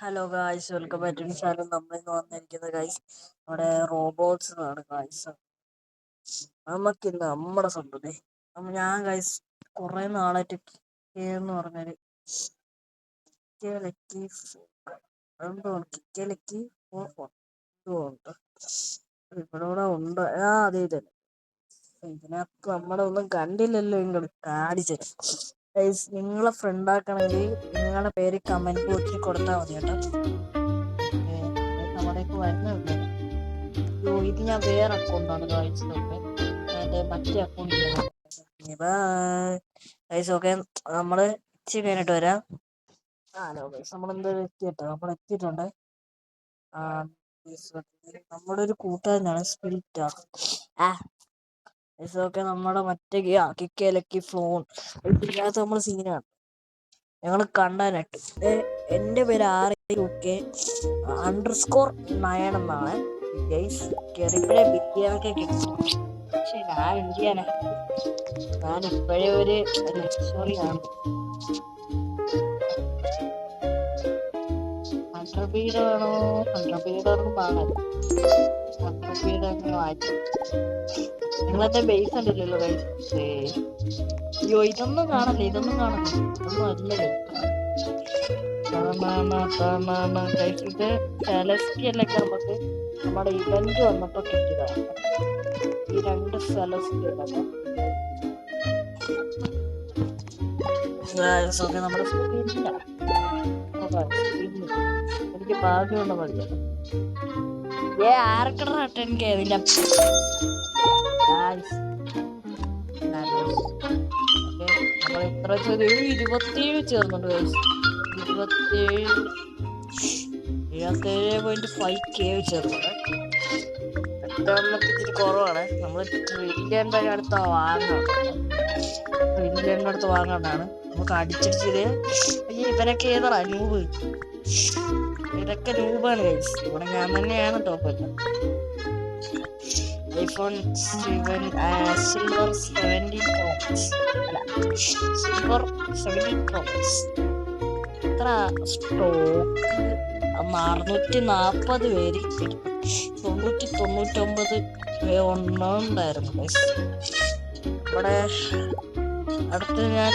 Hello guys, welcome back to channel. നമ്മൾ ഇന്ന് വന്നിരിക്കുന്നത് ഗായ്സ് നമ്മുടെ റോബോട്ട്സ് ആണ് ഗായ്സ്. നമുക്കിന്ന് നമ്മുടെ സ്വന്തം ഞാൻ ഗായ്സ് കുറെ നാളായിട്ട് എന്ന് പറഞ്ഞൊരു ഇവിടെ ഉണ്ട്. അതെ ഇതന്നെ. ഇതിനകത്ത് നമ്മളൊന്നും കണ്ടില്ലല്ലോ. ഇങ്ങോട്ട് കാണിച്ചത് ഗൈസ്. നിങ്ങളെ ഫ്രണ്ട് ആക്കണമെങ്കിൽ നിങ്ങളുടെ പേര് കമന്റ് ബോക്സിൽ കൊടുത്താൽ മതി കേട്ടോ. നമ്മുടെയൊക്കെ വരുന്നില്ല. ഇത് ഞാൻ വേറെ അക്കൗണ്ടാണ് കാണിച്ചതൊക്കെ. എൻ്റെ മറ്റേ അക്കൗണ്ട് ഗൈസ്. ഓക്കെ, നമ്മള് ഇച്ചിരി കഴിഞ്ഞിട്ട് വരാം. ഹലോ ഗൈസ്, നമ്മളെന്താ എത്തിയിട്ടോ? നമ്മൾ എത്തിയിട്ടുണ്ട്. നമ്മുടെ ഒരു കൂട്ടുകാരനാണ് സ്പിരിറ്റ്. ഓക്കെ, നമ്മുടെ മറ്റേ കിക്കലക്കി ഫോൺ ഇതിനകത്ത് നമ്മൾ സീനാണ്. ഞങ്ങൾ കണ്ടാനായിട്ട് എൻ്റെ പേര് RK_9 എന്നാണ്. കയറിപ്പോഴേ ബിരിയാണൊക്കെ കിട്ടും. പക്ഷെ ഞാൻ ഇന്ത്യയാണ്. ഞാൻ ഇപ്പോഴേ ഒരു ലക്ഷറിയാണ്. ഹൺഡ്രഡ് വേണോ? ഹൺഡ്രഡ് പാടല്ല. ഹൺഡ്രഡ് വായിച്ചു. നിങ്ങളെന്റെ ബേസ് ഉണ്ടല്ലോ ഗൈസ്. അയ്യോ, ഇതൊന്നും കാണല്ലേ. ഇതൊന്നും അല്ലല്ലോ. ഇത് സെലസ്റ്റിയലൊക്കെ നമുക്ക് നമ്മുടെ ഇവന്റ് വന്നപ്പോ കിട്ടിയതാണ്. ഈ രണ്ട് സെലസ്റ്റിയലൊക്കെ നമ്മുടെ എനിക്ക് ഭാഗ്യമുള്ള മതിയാണ്. ആർക്കട എനിക്ക് അതിന്റെ നമ്മൾ ഇത്ര 27 ചേർന്നുണ്ട്. 77.5K ചേർന്നുണ്ട്. നമുക്ക് ഇത്തിരി കുറവാണ്. നമ്മൾ ട്രില്യൻ്റെ അടുത്ത് വാങ്ങാണ്ടാണ് നമുക്ക് അടിച്ചടിച്ചത്. ഇവരൊക്കെ ഏതാ നൂബ്? ഇതൊക്കെ നൂബാണ് ഗൈസ്. ഇവിടെ ഞാൻ തന്നെയാണ് ടോപ്പല്ല. iPhone 7 Silver 17 Pro Max. Silver 17 Pro Max. ഇത്ര സ്റ്റോക്ക് 640 പേര് 99 ഉണ്ടായിരുന്നു. ഇവിടെ അടുത്ത് ഞാൻ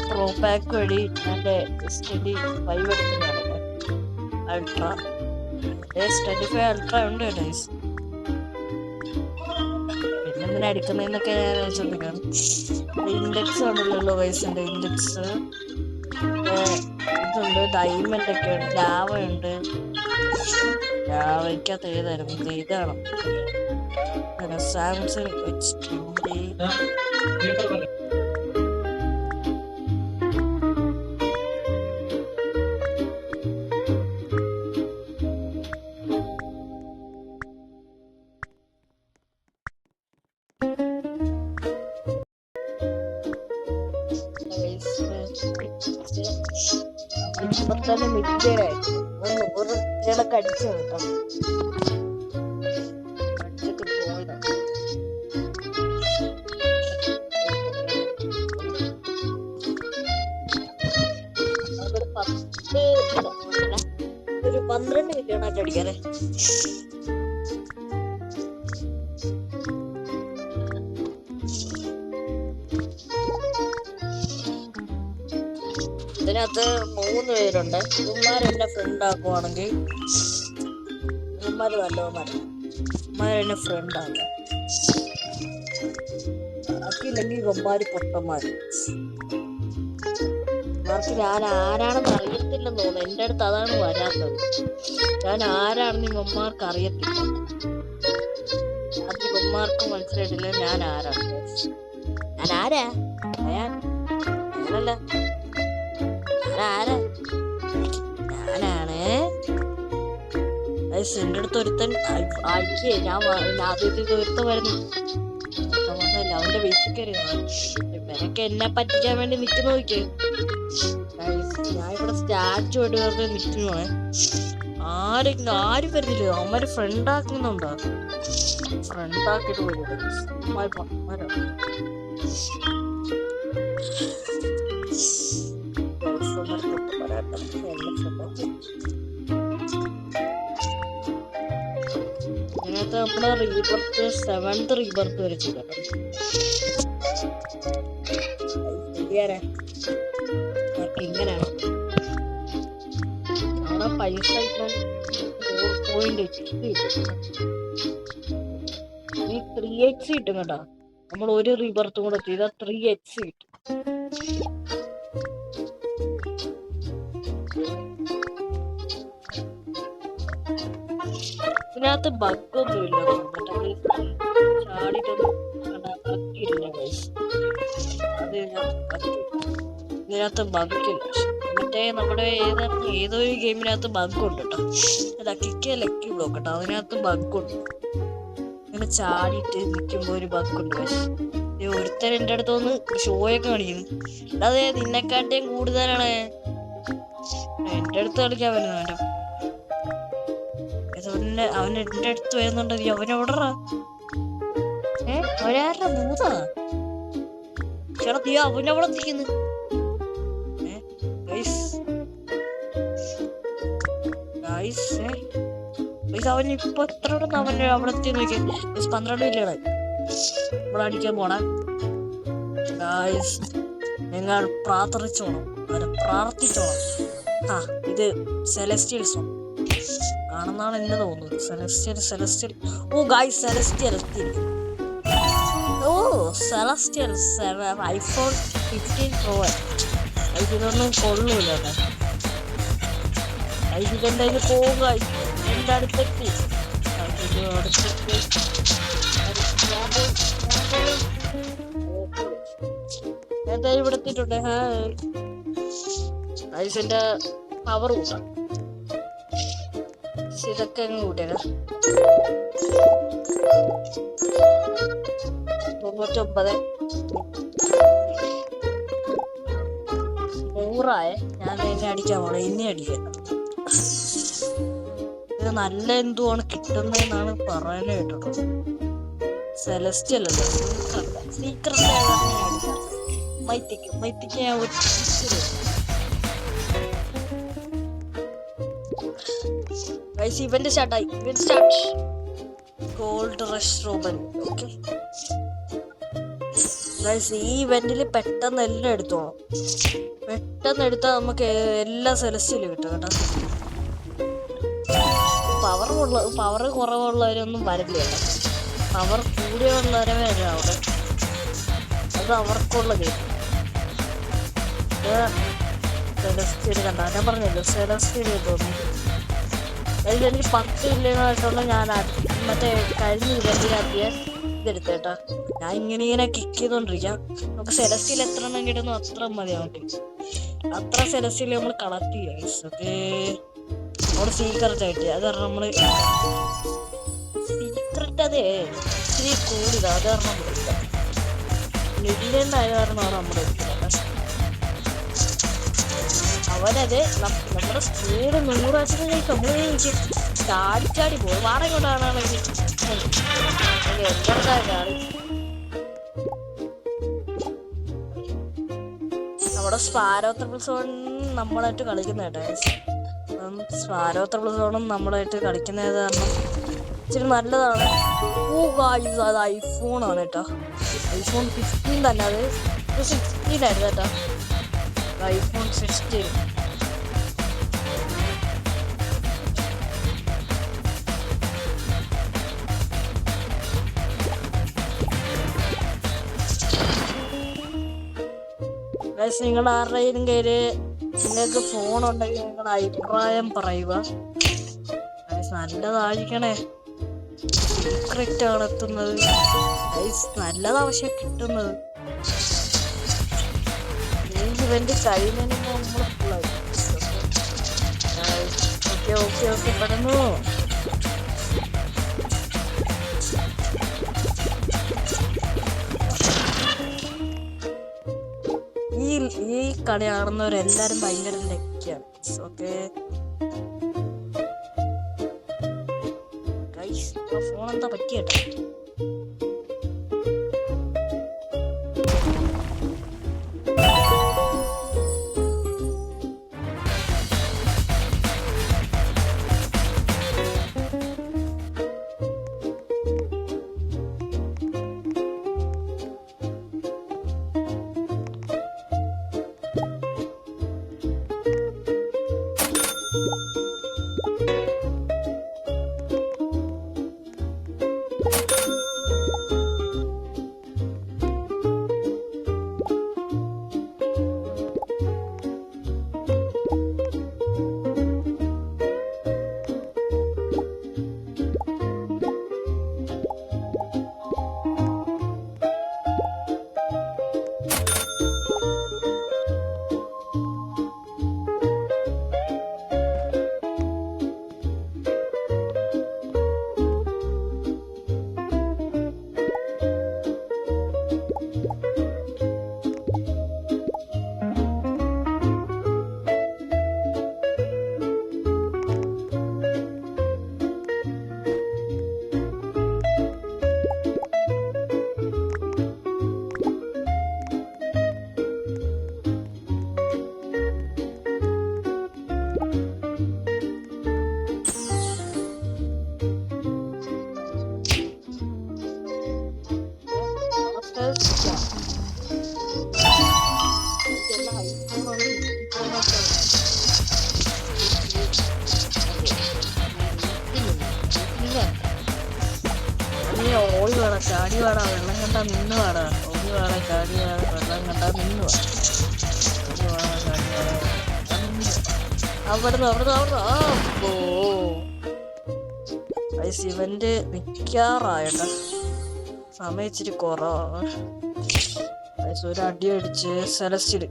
പ്രോ പാക്ക് വഴി എൻ്റെ സ്റ്റഡി 5 എടുക്കുന്നതാണ്. അൾട്രാ സ്റ്റഡി 5 അൾട്രാ ഉണ്ട് ഗൈസ്. പിന്നെന്തിനാ എടുക്കുന്നതെന്നൊക്കെ ഞാൻ ചോദിക്കണം. ഇൻഡെക്സ് ഉണ്ടല്ലോ ഗൈസ്. എൻ്റെ ഇൻഡെക്സ് ഇതുണ്ട്. ഡയമണ്ട് ഒക്കെ ഉണ്ട്. ലാവ ഉണ്ട്. ലാവയ്ക്കകത്ത് ഏതായിരുന്നു? ഇതാണ് സാംസങ് H20. ഇപ്പത്തന്നെ മിഡിലേക്ക് അടിച്ചു കേട്ടോ. അടിച്ചൊക്കെ പോയതാണ്. ഒരു 12 മില്യൺ ആയിട്ട് അടിക്കാല്ലേ. ഇതിനകത്ത് 3 പേരുണ്ട്. ഇവന്മാരെന്നെ ഫ്രണ്ട് ആക്കുവാണെങ്കിൽ ഇവന്മാര് നല്ലവന്മാര്. ഇവന്മാരെന്നെ ഫ്രണ്ട് ആക്കുക. ആക്കിയില്ലെങ്കിൽ ഇവന്മാര് പൊട്ടന്മാര്. ഇവർക്ക് ഞാൻ ആരാണെന്ന് അറിയത്തില്ലെന്ന് തോന്നുന്നു. എൻ്റെ അടുത്ത് അതാണ് വരാത്തത്. ഞാൻ ആരാണെന്ന് ഇവന്മാർക്ക് അറിയത്തില്ല. അത് ഇവന്മാർക്ക് മനസ്സിലായിട്ടില്ല ഞാൻ ആരാണ്. ഞാൻ ആരാ? ഞാനല്ല. ഞാനാണ്. എൻ്റെ അടുത്ത് ഒരുത്തൻ ആഴ്ചയെ ഞാൻ ആദ്യത്തെ ഒരുത്തൻ വരുന്നു. അവന്റെ ബേസിക് ഇവനൊക്കെ എന്നെ പറ്റിക്കാൻ വേണ്ടി നിൽക്കുന്ന നോക്കിയേ. ഞാൻ ഇവിടെ സ്റ്റാച്ചു ആയിട്ട് വെറുതെ നിൽക്കുവാണ്. ആരും വരുന്നില്ല. അവന്മാര് ഫ്രണ്ട് ആക്കുന്നുണ്ടോ? ഫ്രണ്ട് ആക്കിയിട്ട് പോയി. ഇതിനകത്ത് നമ്മുടെ റീബർത്ത് 7th റീബർത്ത് വരെ ചെയ്യാം. ഇങ്ങനെയാണ് അവിടെ പൈസ ഇപ്പം 4.8 ഈ 3x കിട്ടും കേട്ടോ. നമ്മൾ ഒരു റീബർത്തും കൂടെ ചെയ്താൽ 3x കിട്ടും. ഇതിനകത്ത് ബഗ്ഗൊന്നുമില്ല, ചാടിയിട്ടൊന്നും ബഗ്ഗില്ല. ഇതിനകത്ത് ബഗ്ഗില്ല. മറ്റേ നമ്മുടെ ഏതൊരു ഗെയിമിനകത്ത് ബഗ്ഗുണ്ട് കേട്ടോ. അതാ കിക്ക് ലക്കി ബ്ലോക്ക് കേട്ടോ, അതിനകത്ത് ബഗ്ഗുണ്ട്. ഇങ്ങനെ ചാടിയിട്ട് നിൽക്കുമ്പോൾ ഒരു ബഗ്ഗുണ്ട്. ഒരുത്തൻ എൻ്റെ അടുത്തൊന്ന് ഷോയൊക്കെ കാണിക്കുന്നു. അതെ നിന്നെക്കാട്ടേയും കൂടുതലാണ് എൻ്റെ അടുത്ത് കളിക്കാൻ വരുന്നത്. അവൻ എൻ്റെ അടുത്ത് വരുന്നുണ്ട്. അവനെവിടറാ? അവനാരുടെ ഭൂതാ ചേട്ടാ? നീ അവനവിടെ നിൽക്കുന്നു. അവനിപ്പോ എത്ര അവന് അവിടെ എത്തി നോക്കിയ 12 ഇല്ലാണ് ഇവിടെ അടിക്കാൻ പോണ. നിങ്ങൾ പ്രാർത്ഥിച്ചോണം, പ്രാർത്ഥിച്ചോണം. ഇത് സെലസ്റ്റിയൽസോ ആണെന്നാണ് എന്നെ തോന്നുന്നത്. സെലസ്റ്റിയൽ ഓ ഗായ്സ്, സെലസ്റ്റിയൽ എത്തിയിരിക്കും. ഓ സെലസ്റ്റിയൽ iPhone 15 Pro. ഇതൊന്നും കൊള്ളൂല. ഇതിൻ്റെ പോവുക എൻ്റെ അടുത്തേക്ക്. എന്തായാലും ഇവിടെ എത്തിയിട്ടുണ്ട്. ഐസിന്റെ പവർ കൂട്ടാം. ഇതൊക്കെ അങ്ങ് കൂട്ടിയാണ് 99 100. ഞാൻ എന്നെ അടിക്കാൻ പോണേ, ഇനി അടിക്കാം. ഇത് നല്ല എന്തുവാണ് കിട്ടുന്നതെന്നാണ് പറയാനേ കേട്ടോ. സെലസ്റ്റിയൽ അല്ല, സീക്രട്ട് അടിക്കാം. മൈത്തിക്ക് ഞാൻ ഇവന്റ് സ്റ്റാർട്ടായി. ഗോൾഡ് റഷ് റോബൻ. ഓക്കെ ഈ ഇവന്റിൽ പെട്ടെന്ന് എല്ലാം എടുത്തോളാം. പെട്ടെന്ന് എടുത്താൽ നമുക്ക് എല്ലാ സെലസ്റ്റിലും കിട്ടും കേട്ടോ. പവർ കുറവുള്ളവരൊന്നും വരില്ല. പവർ കൂടിയുള്ളവരെ വരും അവിടെ. അത് അവർക്കുള്ള ഗെയിം. സെലസ്റ്റിയൽ കണ്ട ഞാൻ പറഞ്ഞല്ലോ, സെലസ്റ്റിയൽ തോന്നി. എനിക്ക് 10 ഇല്ലായിട്ടുള്ള ഞാൻ മറ്റേ കഴിഞ്ഞ ഇവന്റിനാക്കിയ ഇതെടുത്തേട്ടാ. ഞാൻ ഇങ്ങനെ കിക്ക് ചെയ്തോണ്ടിരിക്കാം. നമുക്ക് സെലസ്റ്റിയൽ എത്ര എണ്ണം കിട്ടുന്നു അത്ര മതി. നമുക്ക് അത്ര സെലസ്റ്റിയൽ നമ്മൾ കളക്ട് ചെയ്യാം. നമ്മുടെ സീക്രട്ട് ആയിട്ട് അത് കാരണം നമ്മള് സീക്രട്ട് അതെ ഇത്തിരി കൂടിയതാ. അത് കാരണം നമ്മൾ എടുക്കാം. നെല്ലിൻ്റെ ആയ കാരണമാണ് നമ്മൾ എടുക്കുന്നത്. അവനത് നമ്മുടെ സ്പീഡ് 100 ആഴ്ച നമ്മൾ ചാടി പോകും. വാടക കൊണ്ടാണ് എന്താ ചാടി. നമ്മുടെ സ്പാരോ ത്രിപ്പിൾ സോൺ നമ്മളായിട്ട് കളിക്കുന്ന കേട്ടോ. സ്പാരോ ത്രിപ്പിൾ സോണും നമ്മളായിട്ട് കളിക്കുന്നത് കാരണം ഇച്ചിരി നല്ലതാണ്. അത് ഐഫോണാണ് കേട്ടോ. iPhone 15 തന്നെ. അത് 16 ആയിരുന്നു കേട്ടോ. iPhone 16. നിങ്ങൾ ആരുടെയും കയ്യില് നിങ്ങൾക്ക് ഫോൺ ഉണ്ടെങ്കിൽ നിങ്ങളുടെ അഭിപ്രായം പറയുക. നല്ലതായിരിക്കണേ. സീക്രറ്റ് ആണ് എത്തുന്നത്. നല്ലതാവശ്യം കിട്ടുന്നത്. ഇവന്റ് കഴിയുന്നതിന് നമ്മൾ ഫുള്ളായി. ഓക്കെ പെടുന്നു. ഈ കളി കാണുന്നവരെല്ലാരും ഭയങ്കര ലക്കിയാണ്. ഓക്കെ ഫോൺ എന്താ പറ്റിയേട്ടാ? വാടാ ചാടി വാടാ വെള്ളം കണ്ടാ നിന്ന് വാടാ ഓടി വാടാ ചാടി വാടാ വെള്ളം കണ്ടാ നിന്ന് വാടാ ഓടി വാടാ ചാടി വാടാ അവിടുന്ന് ഇവന്റ് നിക്കാറായട്ടാ സമയം ഇച്ചിരി കുറവാണ്. ഒരു അടി അടിച്ച് സെലസ്റ്റില്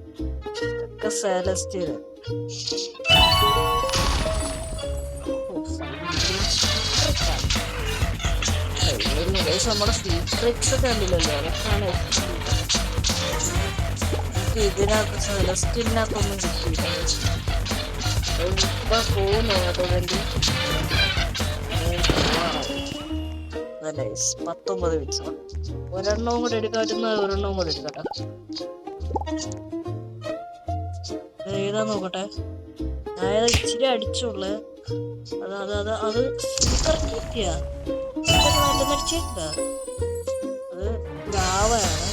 നമ്മുടെ സീക്രറ്റ്സ് കണ്ടില്ലല്ലോ അതൊക്കെയാണ് ഇതിനകത്ത് സെലസ്റ്റിനകത്തൊന്നും കിട്ടിയില്ല. ഇപ്പൊ പോകുന്നു അതുകൊണ്ട് 19 മിനിറ്റ്സ് ഒരെണ്ണവും കൂടെ എടുക്കാറ്റുന്ന ഒരെണ്ണവും കൂടെ എടുക്കട്ടെ. ഏതാ നോക്കട്ടെ. അതായത് ഇച്ചിരി അടിച്ചുള്ളു. അത് സീക്രട്ട് കിട്ടിയാ അടിച്ചില്ല. അത് ലാവയാണ്.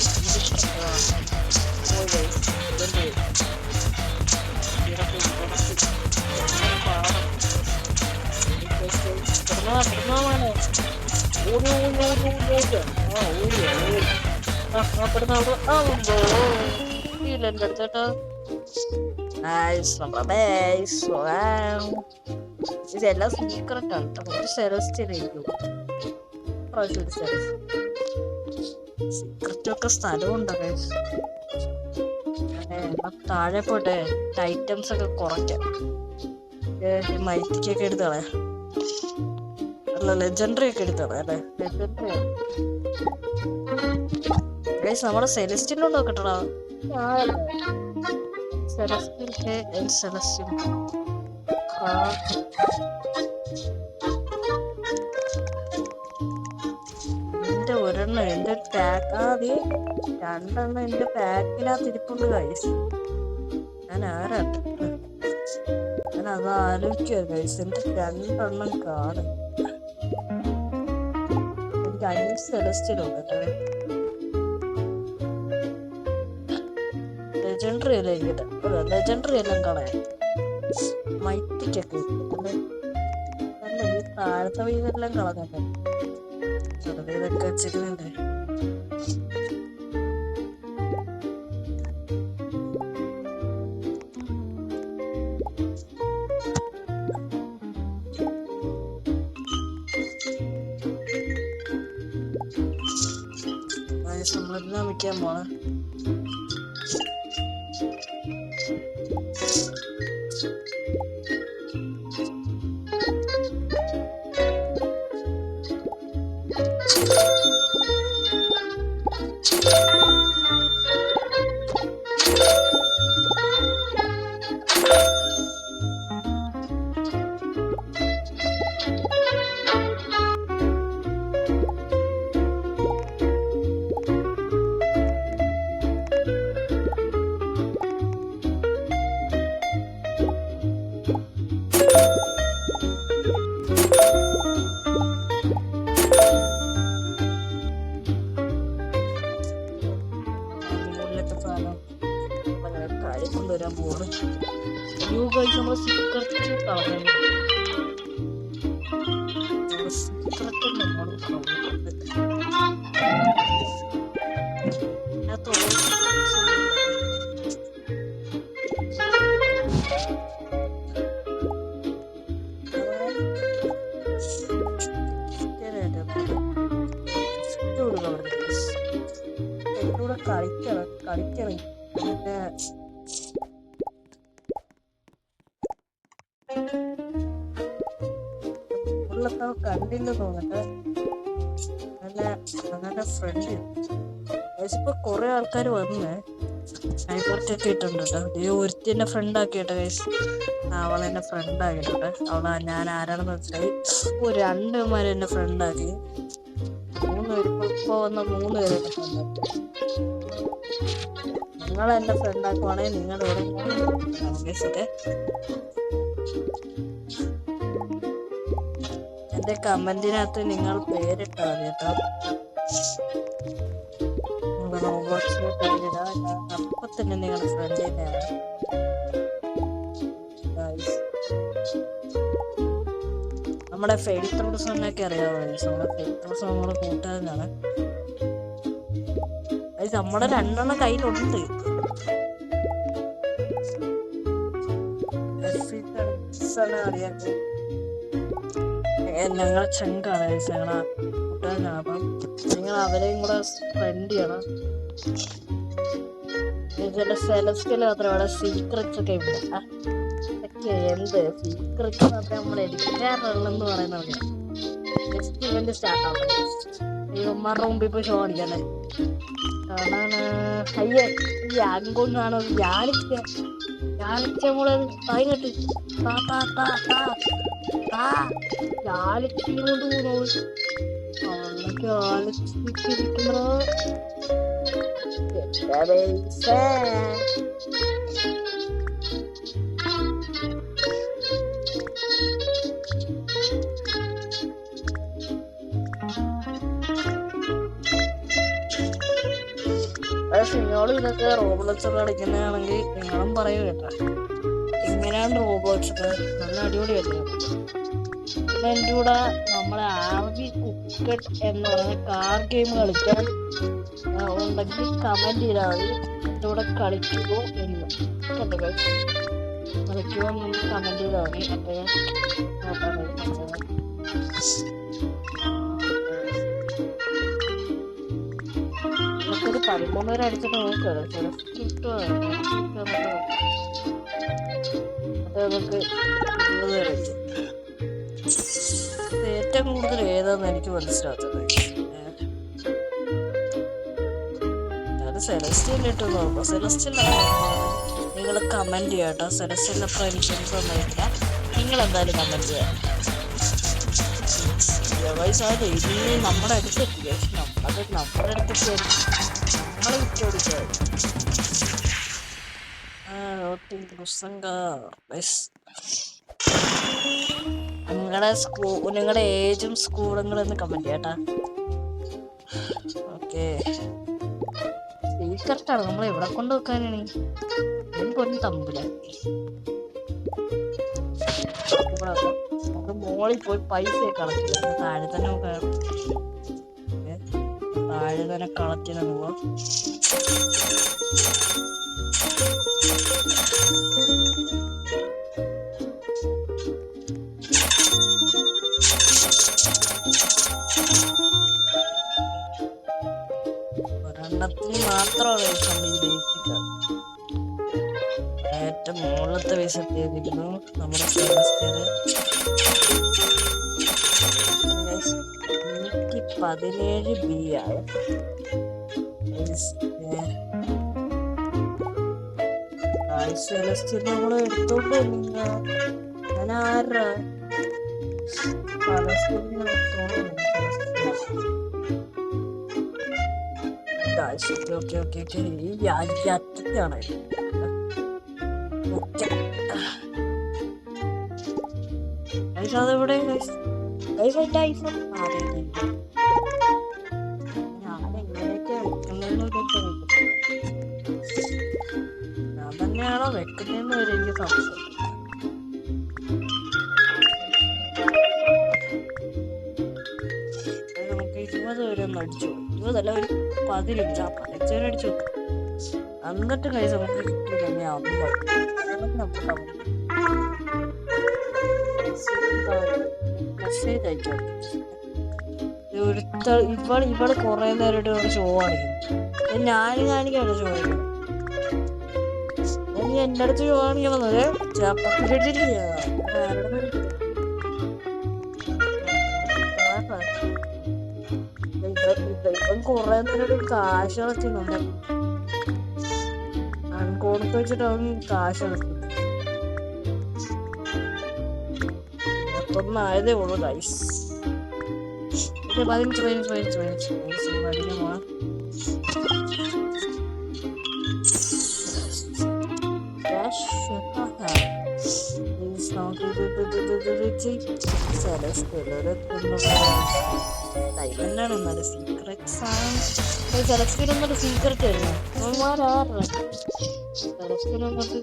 എന്റെ അടുത്തേട്ടാ ഇതെല്ലാം സീക്രട്ടാണ് കേട്ടോ. ഒരു സെലസ്റ്റിലായിരിക്കും സീക്രറ്റൊക്കെ സ്ഥലമുണ്ടോ? താഴെ പോട്ടെ ഐറ്റംസ് ഒക്കെ കുറയ്ക്കാം. മൈത്തിക്കൊക്കെ എടുത്തോളെ അല്ല ലെജൻഡറി ഒക്കെ എടുത്തോളെ അല്ലെ. ലെജൻഡറി നമ്മുടെ സെലസ്റ്റിലോട്ട് നോക്കട്ടടാ. സെലസ്റ്റിൽ എന്റെ ഒരെണ്ണം എന്റെ ഒരു പാക്ക് ആദ്യം 2 എണ്ണം എന്റെ പാക്കിനകത്ത് ഇരിപ്പുണ്ട് ഗൈസ്. ഞാൻ അത് ആലോചിക്കുക ഗൈസ്. എന്റെ 2 എണ്ണം കാണും. എനിക്ക് 5 സെലസ്റ്റിലുണ്ട് കേട്ടോ. ലെജൻഡറി അല്ലേ ഇങ്ങോട്ട് ലെജൻഡറി എല്ലാം കളയാം. മൈത്തിക്കൊക്കെ അല്ല ഈ താഴത്തെ വീതെല്ലാം കളഞ്ഞല്ലേ. ചെറുതെ ഇതൊക്കെ വെച്ചിരുന്നുണ്ട്. നമ്മളെല്ലാം വയ്ക്കാൻ പോണേ. കൊണ്ടുവരാൻ പോവാണ്. നമ്മൾ സീക്രട്ട് കളഞ്ഞു. സീക്രട്ട് നമ്മൾ കളിക്കണം. പിന്നെ കണ്ടില്ല തോന്നട്ടെ. അങ്ങനെ ഫ്രണ്ട് ഇപ്പൊ കൊറേ ആൾക്കാർ വന്നേ ഹൈപ്പർട്ടൊക്കെ ഇട്ടുണ്ട് കേട്ടോ. ഒരുത്തി എന്നെ ഫ്രണ്ട് ആക്കിട്ടെ ഗൈസ്. അവളെന്നെ ഫ്രണ്ട് ആക്കിട്ടെ. അവളെ ഞാൻ ആരാണെന്ന് മനസ്സിലായി. 2 പേര് എന്നെ ഫ്രണ്ട് ആക്കി. 3 പേര് ഇപ്പൊ വന്ന 3 പേര് എന്നെ ഫ്രണ്ട് ആക്കി. നിങ്ങൾ എന്നെ ഫ്രണ്ട് ആക്കുവാണെങ്കിൽ നിങ്ങൾ ഇവിടെ എന്റെ കമന്റിനകത്ത് നിങ്ങൾ പേരിട്ടാ മതി കേട്ടോ. അപ്പൊ തന്നെ നിങ്ങളുടെ ഫ്രണ്ട് തന്നെയാണ്. നമ്മുടെ ഫെയ്ത്രോസൊക്കെ അറിയാമോ? നമ്മുടെ ഫെയ്ത്രോസ് നമ്മുടെ കൂട്ടുകാരനാണ്. അത് നമ്മുടെ 2 എണ്ണം കയ്യിലുണ്ട്. അറിയാം, ഞങ്ങളെ ചങ്കാണ്, ഞങ്ങളെ കൂട്ടുകാരനാണ്. അപ്പം നിങ്ങൾ അവരെയും കൂടെ ഫ്രണ്ട് ചെയ്യണം. ചില സെലസ്റ്റിൽ മാത്രം അവിടെ സീക്രറ്റ്സ് ഒക്കെ ഉണ്ട്. ഇതൊക്കെ എന്ത് സീക്രറ്റ്സ് മാത്രമേ നമ്മൾ എടുക്കാറുള്ളെന്ന് പറയുന്നത്. ജസ്റ്റ് ഇവന്റ് സ്റ്റാർട്ട് ആവട്ടെ. ഇവന്മാരുടെ മുമ്പിൽ പോയി ഷോ അടിക്കല്ലേ. അയ്യേ, ഈ ആങ്കോന്നാണോ ഞാനിച്ചോളെ കഴിഞ്ഞിട്ട് കൊണ്ട് പോണോ ആളിച്ചിരിക്കുന്നോ. നിങ്ങളും ഇതൊക്കെ റോബ്ലോക്സ് ഒക്കെ കളിക്കുന്നതാണെങ്കിൽ നിങ്ങളും പറയൂ കേട്ടോ, ഇങ്ങനെയാണ് റോബ്ലോക്സ് ഒക്കെ നല്ല അടിപൊളിയായിരുന്നു. പിന്നെ എൻ്റെ കൂടെ നമ്മളെ ആർബി കുക്കറ്റ് എന്ന് പറയുന്ന കാർ ഗെയിം കളിക്കാൻ ഉണ്ടെങ്കിൽ കമന്റ് ചെയ്താൽ മതി. എൻ്റെ കൂടെ കളിക്കുമോ എന്ന് കളിക്കുമോ എന്ന് കമന്റ് ചെയ്താൽ മതി. അപ്പോൾ നമുക്കൊരു 13 പേര് അടിച്ചിട്ട് നോക്കാം. കിട്ടുമോ അത് നമുക്ക് 20 പേര് അടിച്ചു. ഏറ്റവും കൂടുതൽ ഏതാന്ന് എനിക്ക് മനസ്സിലാത്തത്. അത് സെലസ്റ്റിയൽ ഇട്ട് നോക്കാം. സെലസ്റ്റിയൽ നിങ്ങൾ കമന്റ് ചെയ്യാം കേട്ടോ. സെലസ്റ്റിയൽ അത്ര എനിക്ക് ഒന്നുമില്ല, നിങ്ങൾ എന്തായാലും കമന്റ് ചെയ്യാം. ഇനി നമ്മുടെ അടുത്തെത്തി, നമ്മുടെ അടുത്തെത്തി നമ്മളെ വിറ്റോടിക്കുക. നിങ്ങളുടെ ഏജും സ്കൂളും കൂടെ ഒന്ന് കമന്റ് ചെയ്യാട്ടാ. ഓക്കെ, സീക്രട്ടാണ്. നമ്മൾ എവിടെ കൊണ്ട് വെക്കാനാണ്? പൊന്നു തമ്പില നമുക്ക് മോളിൽ പോയി പൈസ കളക്ട്. താഴെ തന്നെ കളക്ട് ചെയ്ത് പോവാം. ഒരെണ്ണത്തിന് മാത്രമാണ് ബേസിക്. ഏറ്റവും മുകളിലത്തെ പൈസ എത്തിയിരിക്കുന്നു നമ്മുടെ സെമസ്റ്ററ് 17 B ആണ്. സെലസ്റ്റിൽ നമ്മൾ എടുത്തോണ്ട് ഞാൻ ആരുടെ ഈ അറ്റത്താണ്. അതെവിടെ ഞാനെങ്ങനെയൊക്കെയാ ഞാൻ തന്നെയാണോ വെക്കുന്നതെന്ന് വരെ എനിക്ക് സംശയം. നമുക്ക് 20 വരെ ഒന്ന് അടിച്ചു, 20 ഒരു 15 15 വരെ അടിച്ചു നോക്കും. എന്നിട്ട് കൈസ് നമുക്ക് കിട്ടില്ല. മെസ്സേജ് അയച്ചു. ഇവിടെ കുറെ നേരമായിട്ട് ഇവിടെ ഷോ കാണിക്കുന്നു. ഞാൻ കാണിക്കാണ് ഷോ കാണിക്കുന്നത്. നീ എൻ്റെ അടുത്ത് ഷോ കാണിക്കണത് ഇപ്പം കുറെ നേരം കാശ് കളക്കുന്നുണ്ട്. കൊടുത്ത് വെച്ചിട്ട് അവൻ കാശ് കളക്കുന്നു. ആയതേ ഉള്ളൂ ഗൈസ്. 15 അടിക്കാൻ പോവാം. തൈലൻഡാണ് എന്നാലും സീക്രറ്റ്സ് ആണ്. സെലസ്റ്റിനൊന്നൊരു സീക്രറ്റ് ആയിരുന്നു. സെലസ്റ്റിനൊന്നിട്ട്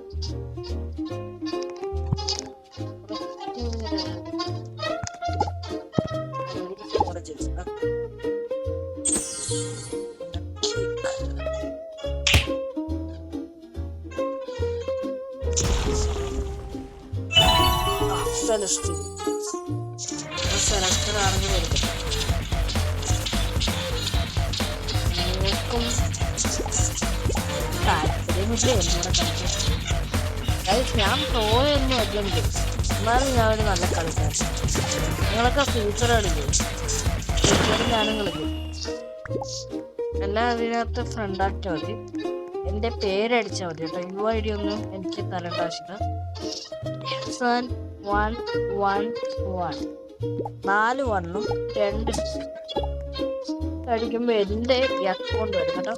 സ്പെഷ്യലിസ്റ്റ് സെലക്ടർ ആണെങ്കിൽ എടുക്കും. നിങ്ങൾക്കും താല്പര്യമില്ല എന്നോട് കളിക്കാൻ. ഞാൻ പ്രോയൊന്നും അല്ലെങ്കിൽ എന്നാലും ഞാൻ ഒരു നല്ല കളിക്കാൻ. നിങ്ങളൊക്കെ ഫ്യൂച്ചർ കളിക്കും, ഫ്യൂച്ചറിൽ ഞാനും കളിക്കും. എല്ലാം അതിനകത്ത് ഫ്രണ്ടാക്കിയാൽ മതി. എൻ്റെ പേരടിച്ചാൽ മതി കേട്ടോ. UID ഒന്നും എനിക്ക് തരേണ്ട ആവശ്യമില്ല. 111 4 1ഉം 2 അടിക്കുമ്പോൾ എൻ്റെ ഈ അക്കൗണ്ട് വരും കേട്ടോ.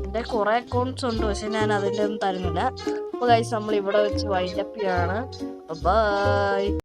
എൻ്റെ കുറേ അക്കൗണ്ട്സ് ഉണ്ട്, പക്ഷെ ഞാൻ അതിൻ്റെ ഒന്നും തരുന്നില്ല. അപ്പോൾ ഗൈസ് നമ്മൾ ഇവിടെ വെച്ച് വൈൻഡപ്പ് ചെയ്യാണ്. ബൈ.